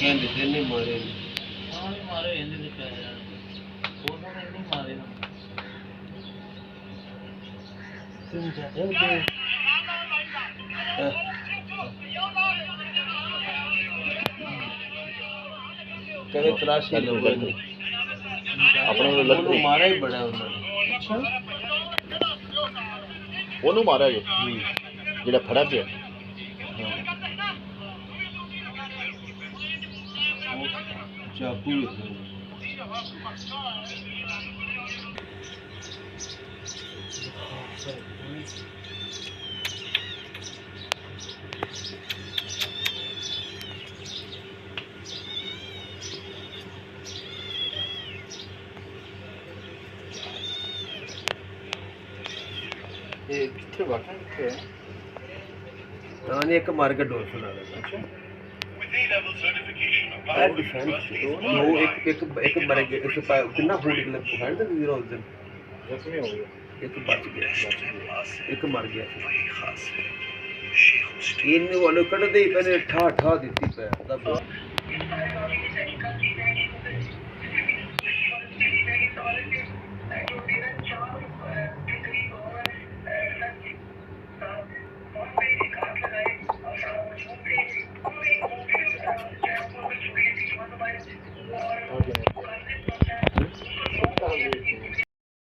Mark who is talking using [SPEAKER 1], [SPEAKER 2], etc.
[SPEAKER 1] कहते थे नहीं मारे
[SPEAKER 2] मारे हिंदी लिखा है यार दोनों ने नहीं मारे ना तुम जाते हो
[SPEAKER 1] कहते तलाशी लोगों ने
[SPEAKER 3] अपने लड़के
[SPEAKER 1] मारा ही बड़ा उन्होंने
[SPEAKER 2] अच्छा
[SPEAKER 3] ਉਹਨੂੰ ਮਾਰਿਆ ਜੋ ਜਿਹੜਾ ਫੜਾ ਪਿਆ
[SPEAKER 1] चाकू
[SPEAKER 3] ਇਹ ਕਿੱਥੇ ਬੈਠਾ ਕਿੱਥੇ ਹੈ
[SPEAKER 1] हाँ नहीं एक मार के डोर सुना रहा
[SPEAKER 3] ਅੱਛਾ
[SPEAKER 1] वो एक एक एक मर गया एक कितना फूल निकला पकड़ दे जीरो उस दिन
[SPEAKER 3] ਜ਼ਖਮੀ ਹੋ ਗਿਆ
[SPEAKER 1] एक बच गया एक मर गया इन वालों कट दे पहले ठा ठा दी पैर